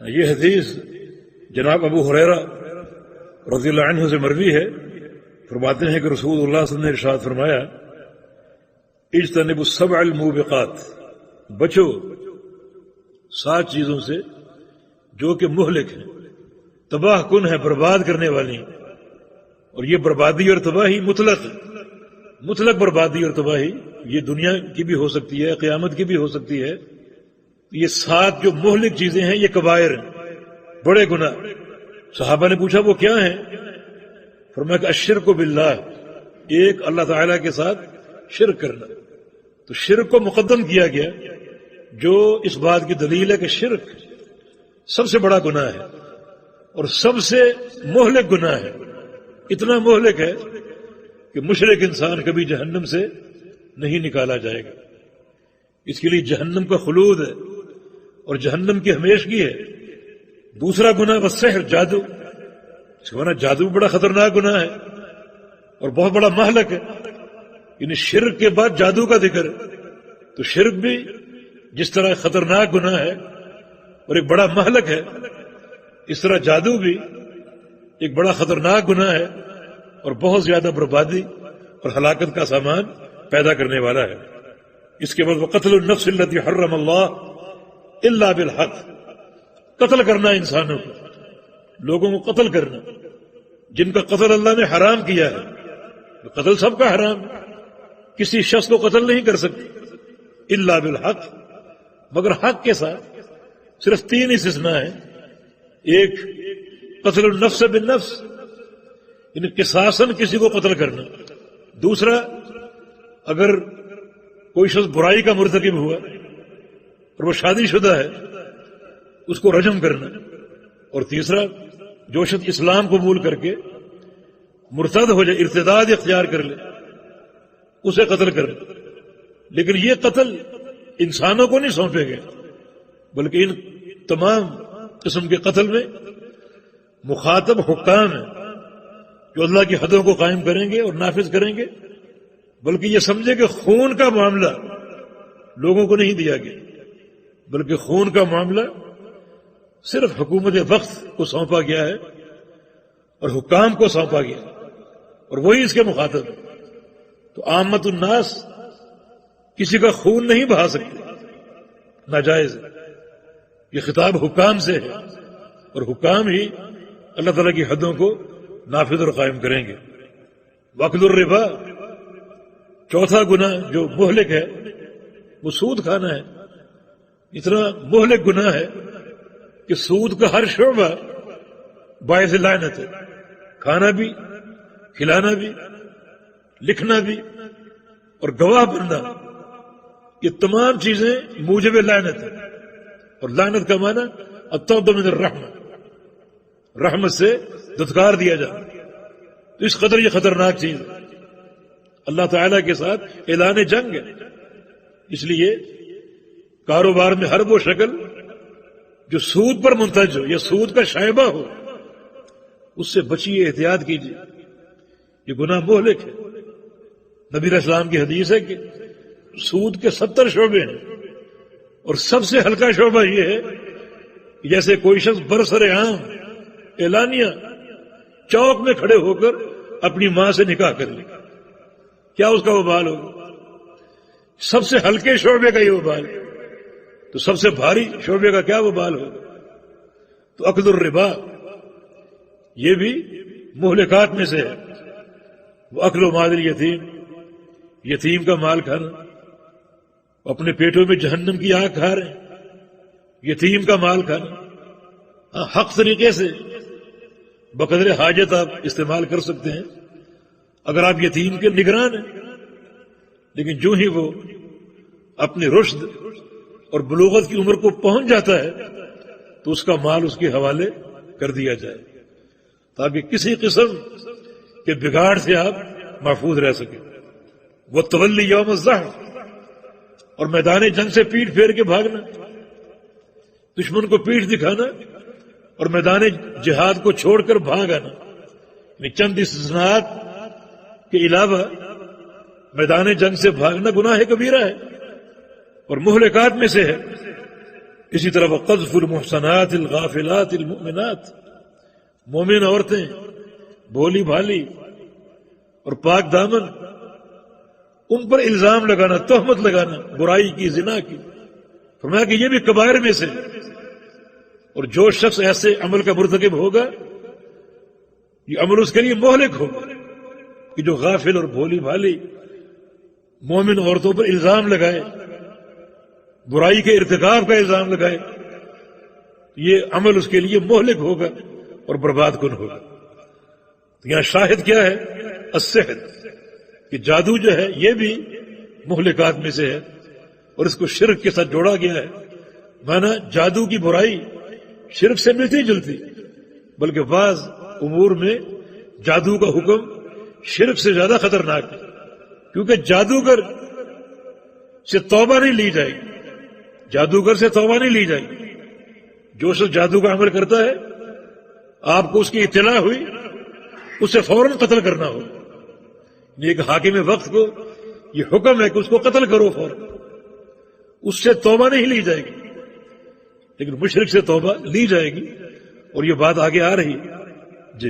یہ حدیث جناب ابو ہریرہ رضی اللہ عنہ سے مروی ہے، فرماتے ہیں کہ رسول اللہ صلی اللہ علیہ وسلم نے ارشاد فرمایا اجتنبوا السبع الموبقات، بچو 7 چیزوں سے جو کہ مہلک ہیں، تباہ کن ہے، برباد کرنے والی، اور یہ بربادی اور تباہی مطلق بربادی اور تباہی یہ دنیا کی بھی ہو سکتی ہے، قیامت کی بھی ہو سکتی ہے۔ یہ 7 جو مہلک چیزیں ہیں یہ کبائر ہیں، بڑے گناہ۔ صحابہ نے پوچھا وہ کیا ہیں؟ فرمایا کہ الشرک باللہ، ایک اللہ تعالیٰ کے ساتھ شرک کرنا۔ تو شرک کو مقدم کیا گیا، جو اس بات کی دلیل ہے کہ شرک سب سے بڑا گناہ ہے اور سب سے مہلک گناہ ہے۔ اتنا مہلک ہے کہ مشرک انسان کبھی جہنم سے نہیں نکالا جائے گا، اس کے لیے جہنم کا خلود ہے اور جہنم کی ہمیشگی ہے۔ دوسرا گناہ والسحر، جادو، اس کا معنی جادو بڑا خطرناک گناہ ہے اور بہت بڑا مہلک ہے۔ یعنی شرک کے بعد جادو کا ذکر ہے، تو شرک بھی جس طرح خطرناک گناہ ہے اور ایک بڑا مہلک ہے، اس طرح جادو بھی ایک بڑا خطرناک گناہ ہے اور بہت زیادہ بربادی اور ہلاکت کا سامان پیدا کرنے والا ہے۔ اس کے بعد وقتل النفس التي حرم اللہ الا بالحق، قتل کرنا انسانوں کو، لوگوں کو قتل کرنا جن کا قتل اللہ نے حرام کیا ہے۔ قتل سب کا حرام ہے، کسی شخص کو قتل نہیں کر سکتے الا بالحق، مگر حق کے ساتھ۔ صرف 3 استثناء ہیں۔ ایک قتل النفس بالنفس، یعنی قصاصاً کسی کو قتل کرنا۔ دوسرا، اگر کوئی شخص برائی کا مرتکب ہوا اور وہ شادی شدہ ہے اس کو رجم کرنا۔ اور تیسرا، جو شخص اسلام قبول کر کے مرتد ہو جائے، ارتداد اختیار کر لے، اسے قتل کرنا۔ لیکن یہ قتل انسانوں کو نہیں سونپے گئے، بلکہ ان تمام قسم کے قتل میں مخاطب حکام ہیں جو اللہ کی حدوں کو قائم کریں گے اور نافذ کریں گے، بلکہ یہ سمجھے کہ خون کا معاملہ لوگوں کو نہیں دیا گیا، بلکہ خون کا معاملہ صرف حکومت وقت کو سونپا گیا ہے اور حکام کو سونپا گیا اور وہی اس کے مخاطب ہیں۔ تو عامت الناس کسی کا خون نہیں بہا سکتے، ناجائز ہے۔ یہ خطاب حکام سے ہے اور حکام ہی اللہ تعالیٰ کی حدوں کو نافذ اور قائم کریں گے۔ وَأَكْلُ الرِّبَا، چوتھا گناہ جو مہلک ہے وہ سود کھانا ہے۔ اتنا مہلک گناہ ہے کہ سود کا ہر شعبہ باعث لعنت ہے، کھانا بھی، کھلانا بھی، لکھنا بھی اور گواہ بننا، یہ تمام چیزیں موجب لعنت ہیں۔ اور لعنت کا معنی الطرد من الرحمہ، رحمت سے دھتکار دیا جانا۔ تو اس قدر یہ خطرناک چیز ہے، اللہ تعالیٰ کے ساتھ اعلان جنگ ہے۔ اس لیے کاروبار میں ہر وہ شکل جو سود پر منتج ہو یا سود کا شائبہ ہو، اس سے بچیے، احتیاط کیجیے، یہ گناہ مہلک ہے۔ نبی علیہ السلام کی حدیث ہے کہ سود کے 70 شعبے ہیں اور سب سے ہلکا شعبہ یہ ہے کہ جیسے کوئی شخص برسر عام اعلانیہ چوک میں کھڑے ہو کر اپنی ماں سے نکاح کر لے، کیا اس کا وبال ہوگا؟ سب سے ہلکے شعبے کا یہ وبال ہے، تو سب سے بھاری شعبے کا کیا وبال ہوگا؟ تو اکل الربا یہ بھی مہلکات میں سے ہے۔ وہ اکل و مال الیتیم، یتیم کا مال کھانا، اپنے پیٹوں میں جہنم کی آگ کھا رہے ہیں، یتیم کا مال کھانا۔ حق طریقے سے بقدر حاجت آپ استعمال کر سکتے ہیں اگر آپ یتیم کے نگران ہیں، لیکن جو ہی وہ اپنی رشد اور بلوغت کی عمر کو پہنچ جاتا ہے تو اس کا مال اس کے حوالے کر دیا جائے تاکہ کسی قسم کے بگاڑ سے آپ محفوظ رہ سکیں۔ وہ تولی یوم الزحف، اور میدان جنگ سے پیٹھ پھیر کے بھاگنا، دشمن کو پیٹھ دکھانا اور میدان جہاد کو چھوڑ کر بھاگ آنا، یعنی چند استثناءات کے علاوہ میدان جنگ سے بھاگنا گناہ کبیرہ ہے اور مہلکات میں سے ہے۔ اسی طرح قذف المحصنات الغافلات المؤمنات، مومن عورتیں بھولی بھالی اور پاک دامن، ان پر الزام لگانا، تہمت لگانا برائی کی، زنا کی، فرمایا کہ یہ بھی کبائر میں سے، اور جو شخص ایسے عمل کا مرتکب ہوگا یہ عمل اس کے لیے مہلک ہوگا، کہ جو غافل اور بھولی بھالی مومن عورتوں پر الزام لگائے، برائی کے ارتکاب کا الزام لگائے، یہ عمل اس کے لیے مہلک ہوگا اور برباد کن ہوگا۔ تو یہاں شاہد کیا ہے؟ السحر، کہ جادو جو ہے یہ بھی مہلکات میں سے ہے، اور اس کو شرک کے ساتھ جوڑا گیا ہے۔ مانا جادو کی برائی شرک سے ملتی جلتی، بلکہ بعض امور میں جادو کا حکم شرک سے زیادہ خطرناک ہے، کیونکہ جادوگر سے توبہ نہیں لی جائے گی، جادوگر سے توبہ نہیں لی جائے گی۔ جو شخص جادو کا عمل کرتا ہے، آپ کو اس کی اطلاع ہوئی، اسے فوراً قتل کرنا ہو۔ ایک حاکم وقت کو یہ حکم ہے کہ اس کو قتل کرو فوراً، اس سے توبہ نہیں لی جائے گی، لیکن مشرک سے توبہ لی جائے گی، اور یہ بات آگے آ رہی ہے۔ جی